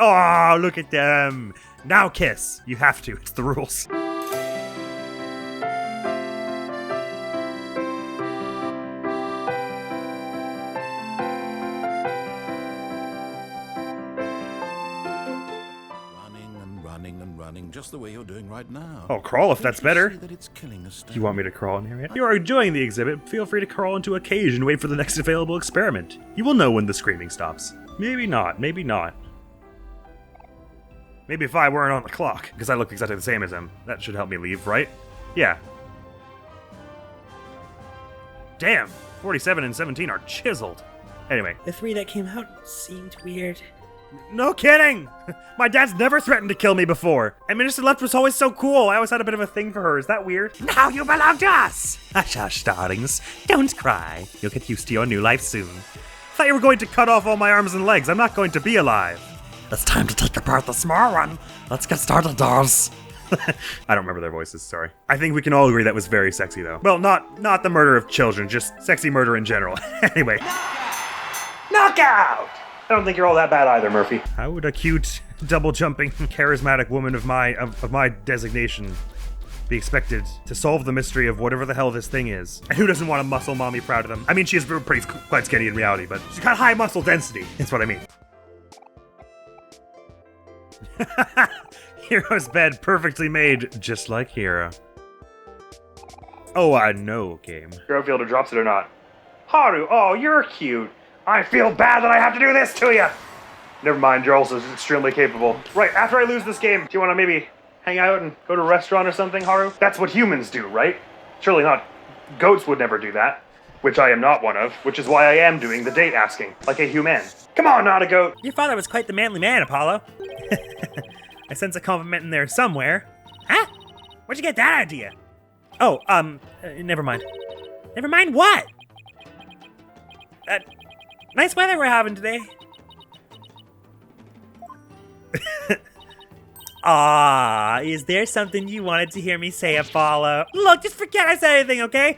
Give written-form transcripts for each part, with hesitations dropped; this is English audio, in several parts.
Oh, look at them. Now kiss. You have to. It's the rules. Just the way you're doing right now. Oh, crawl if that's better. That it's killing us. You want me to crawl in here yet? If you are enjoying the exhibit, feel free to crawl into a cage and wait for the next available experiment. You will know when the screaming stops. Maybe not, maybe not. Maybe if I weren't on the clock, because I look exactly the same as him. That should help me leave, right? Yeah. Damn, 47 and 17 are chiseled. Anyway. The 3 that came out seemed weird. No kidding! My dad's never threatened to kill me before. And Minister Left was always so cool. I always had a bit of a thing for her. Is that weird? Now you belong to us! Hush, hush, darlings. Don't cry. You'll get used to your new life soon. Thought you were going to cut off all my arms and legs. I'm not going to be alive. It's time to take apart the small one. Let's get started, dolls. I don't remember their voices, sorry. I think we can all agree that was very sexy, though. Well, not the murder of children, just sexy murder in general. Anyway. Knockout! I don't think you're all that bad either, Murphy. How would a cute, double-jumping, charismatic woman of my designation be expected to solve the mystery of whatever the hell this thing is? And who doesn't want a muscle mommy proud of them? I mean, she is quite skinny in reality, but she's got high muscle density. That's what I mean. Hero's bed, perfectly made, just like Hero. Oh, I know, game. Growfielder drops it or not. Haru, oh, you're cute. I feel bad that I have to do this to you! Never mind, you're also extremely capable. Right, after I lose this game, do you want to maybe hang out and go to a restaurant or something, Haru? That's what humans do, right? Surely not. Goats would never do that. Which I am not one of, which is why I am doing the date asking, like a human. Come on, not a goat! Your father was quite the manly man, Apollo. I sense a compliment in there somewhere. Huh? Where'd you get that idea? Oh, never mind. Never mind what? Nice weather we're having today. Is there something you wanted to hear me say, Apollo? Look, just forget I said anything, okay?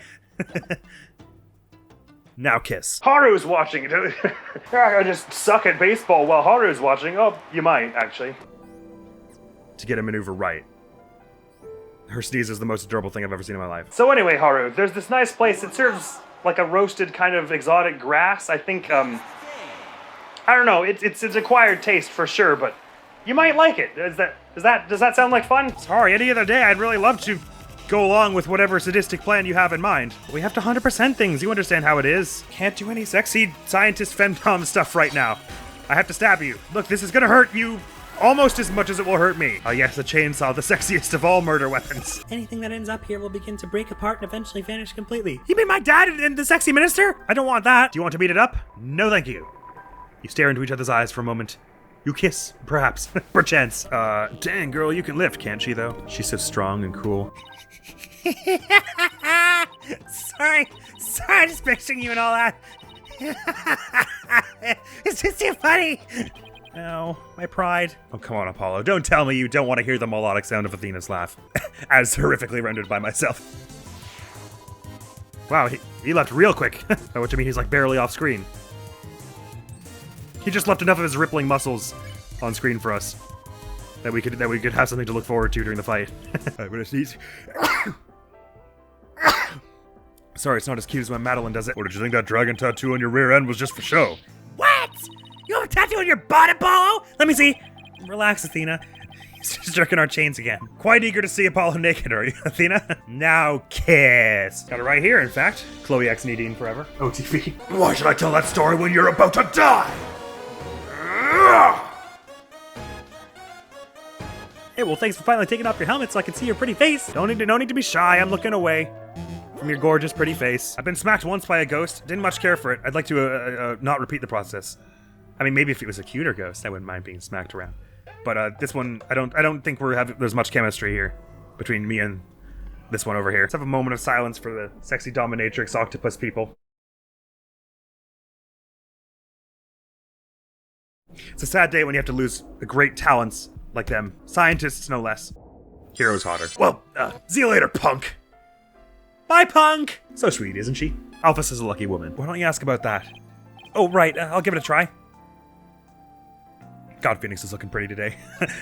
Now kiss. Haru's watching. I just suck at baseball while Haru's watching. Oh, you might, actually. To get a maneuver right. Her sneeze is the most adorable thing I've ever seen in my life. So anyway, Haru, there's this nice place that serves like a roasted kind of exotic grass. I think, I don't know, it's an acquired taste for sure, but you might like it. Does that sound like fun? Sorry, any other day I'd really love to go along with whatever sadistic plan you have in mind. We have to 100% things, you understand how it is. Can't do any sexy scientist femtom stuff right now. I have to stab you. Look, this is gonna hurt you almost as much as it will hurt me. Oh yes, a chainsaw, the sexiest of all murder weapons. Anything that ends up here will begin to break apart and eventually vanish completely. You mean my dad and the sexy minister? I don't want that. Do you want to beat it up? No thank you. You stare into each other's eyes for a moment. You kiss, perhaps, perchance. Dang girl, you can lift, can't she though? She's so strong and cool. Sorry, just picturing you and all that. It's just too funny. Oh, my pride. Oh, come on, Apollo. Don't tell me you don't want to hear the melodic sound of Athena's laugh. As horrifically rendered by myself. Wow, he left real quick. By which I mean he's like barely off screen. He just left enough of his rippling muscles on screen for us. That we could have something to look forward to during the fight. I'm gonna sneeze. Sorry, it's not as cute as when Madeline does it. Or did you think that dragon tattoo on your rear end was just for show? What? You have a tattoo on your butt, Apollo? Let me see. Relax, Athena. He's just jerking our chains again. Quite eager to see Apollo naked, are you, Athena? Now kiss. Got it right here, in fact. Chloe X Nadine forever. OTV. Why should I tell that story when you're about to die? Hey, well, thanks for finally taking off your helmet so I can see your pretty face. No need to be shy. I'm looking away from your gorgeous, pretty face. I've been smacked once by a ghost. Didn't much care for it. I'd like to not repeat the process. I mean, maybe if it was a cuter ghost, I wouldn't mind being smacked around. But this one, I don't think there's much chemistry here between me and this one over here. Let's have a moment of silence for the sexy dominatrix octopus people. It's a sad day when you have to lose great talents like them. Scientists, no less. Hero's hotter. Well, see you later, punk. Bye, punk! So sweet, isn't she? Alphys is a lucky woman. Why don't you ask about that? Oh, right, I'll give it a try. God, Phoenix is looking pretty today.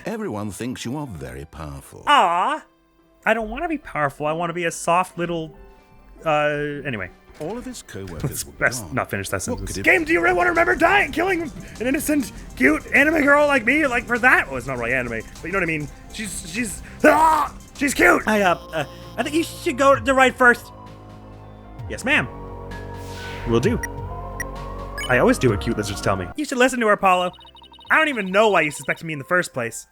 Everyone thinks you are very powerful. Aw. I don't want to be powerful. I want to be a soft little... Anyway. All of his co-workers Let's were best gone. not finish that What sentence. could it Game, be? do you really want to remember killing an innocent, cute anime girl like me? Like, for that? Well, it's not really anime, but you know what I mean. She's cute! I think you should go to the right first. Yes, ma'am. Will do. I always do what cute lizards tell me. You should listen to her, Apollo. I don't even know why you suspected me in the first place.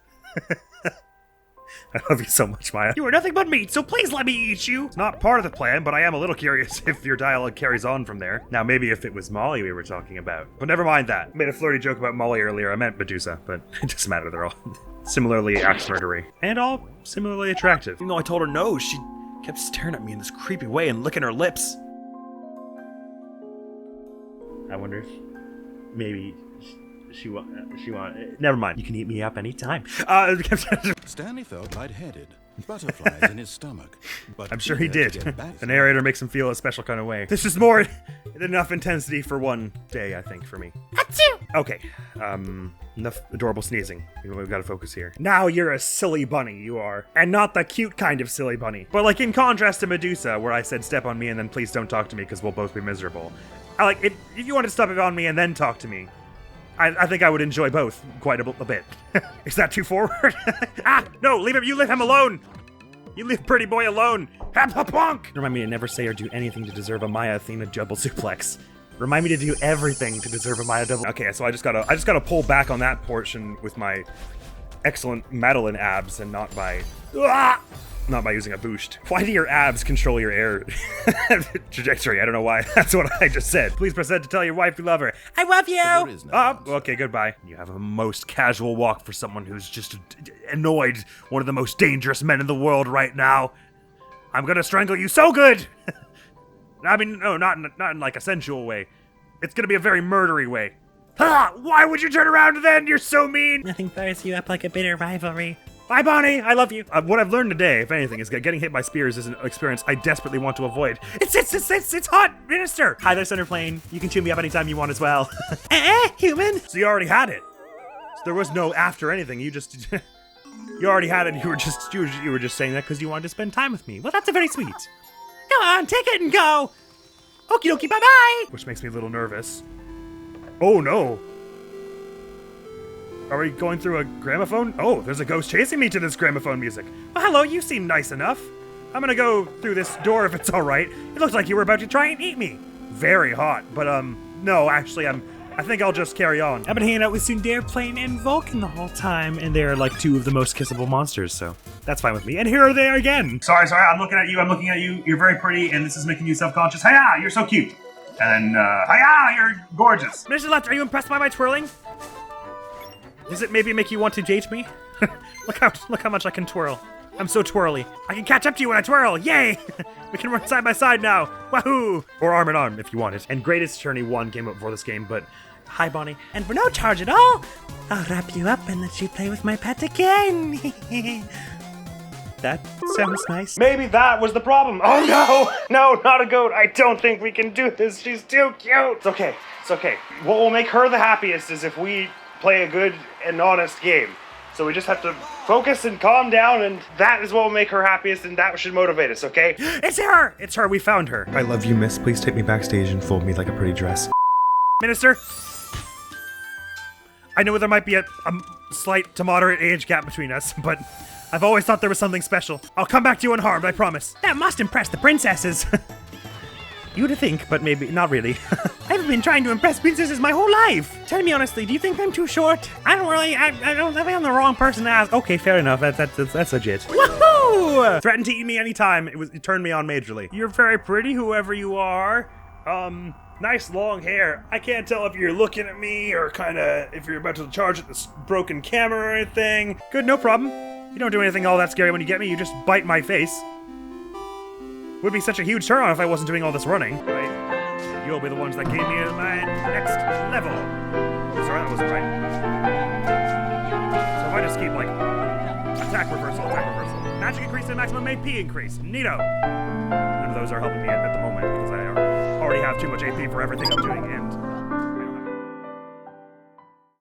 I love you so much, Maya. You are nothing but meat, so please let me eat you. It's not part of the plan, but I am a little curious if your dialogue carries on from there. Now, maybe if it was Molly we were talking about. But never mind that. I made a flirty joke about Molly earlier. I meant Medusa, but it doesn't matter. They're all similarly axe-murdery. And all similarly attractive. Even though I told her no, she kept staring at me in this creepy way and licking her lips. I wonder if maybe she want. Never mind. You can eat me up anytime. Stanley felt lightheaded, butterflies in his stomach. But I'm sure he eager did. to get back The to narrator makes him feel a special kind of way. This is more than enough intensity for one day, I think, for me. Okay. Enough adorable sneezing. We've got to focus here. Now you're a silly bunny, you are. And not the cute kind of silly bunny. But like in contrast to Medusa, where I said step on me and then please don't talk to me because we'll both be miserable. I like if you wanted to step on me and then talk to me, I think I would enjoy both quite a bit. Is that too forward? No, leave him. You leave him alone. You leave pretty boy alone. Punk. Remind me to never say or do anything to deserve a Maya Athena double suplex. Remind me to do everything to deserve a Maya double. Okay, so I just gotta pull back on that portion with my excellent Madeline abs and not by using a boost. Why do your abs control your air trajectory? I don't know why. That's what I just said. Please proceed to tell your wife you love her. I love there you. is no Oh, answer. okay, goodbye. You have a most casual walk for someone who's just annoyed one of the most dangerous men in the world right now. I'm gonna strangle you so good! I mean, no, not in like a sensual way. It's gonna be a very murdery way. Why would you turn around then? You're so mean! Nothing fires you up like a bitter rivalry. Bye, Bonnie. I love you. What I've learned today, if anything, is that getting hit by spears is an experience I desperately want to avoid. It's hot, Minister. Hi there, Center Plane. You can chew me up anytime you want as well. Human. So you already had it. So there was no after anything. You just, you already had it. And you were just saying that because you wanted to spend time with me. Well, that's very sweet. Come on, take it and go. Okie dokie, bye bye. Which makes me a little nervous. Oh no. Are we going through a gramophone? Oh, there's a ghost chasing me to this gramophone music. Well, hello, you seem nice enough. I'm gonna go through this door if it's all right. It looks like you were about to try and eat me. Very hot, but no, actually, I think I'll just carry on. I've been hanging out with Tsundere, Plane, and Vulcan the whole time, and they're like two of the most kissable monsters, so That's fine with me. And here they are again. Sorry, I'm looking at you. You're very pretty, and this is making you self-conscious. Hiya, you're so cute. And hiya, you're gorgeous. Mr. Left, are you impressed by my twirling? Does it maybe make you want to date me? Look how much I can twirl. I'm so twirly. I can catch up to you when I twirl. Yay! We can run side by side now. Wahoo! Or arm in arm if you want it. And Greatest Attorney 1 came out before this game, but hi, Bonnie. And for no charge at all, I'll wrap you up and let you play with my pet again. That sounds nice. Maybe that was the problem. Oh no! No, not a goat. I don't think we can do this. She's too cute. It's okay. What will make her the happiest is if we play a good and honest game. So we just have to focus and calm down, and that is what will make her happiest, and that should motivate us, okay? It's her! It's her, we found her. I love you, miss. Please take me backstage and fold me like a pretty dress. Minister? I know there might be a slight to moderate age gap between us, but I've always thought there was something special. I'll come back to you unharmed, I promise. That must impress the princesses. You'd think, but maybe not really. I've been trying to impress princesses my whole life. Tell me honestly, do you think I'm too short? I don't think I'm the wrong person to ask. Okay, fair enough. That's legit. Woohoo! Threaten to eat me anytime. It turned me on majorly. You're very pretty, whoever you are. Nice long hair. I can't tell if you're looking at me or kinda if you're about to charge at this broken camera or anything. Good, no problem. You don't do anything all that scary when you get me. You just bite my face. Would be such a huge turn on if I wasn't doing all this running, right? You'll be the ones that gave me my next level. Sorry, that wasn't right. So if I just keep, like, attack reversal, magic increase and maximum AP increase. Neato. None of those are helping me at the moment because I already have too much AP for everything I'm doing, and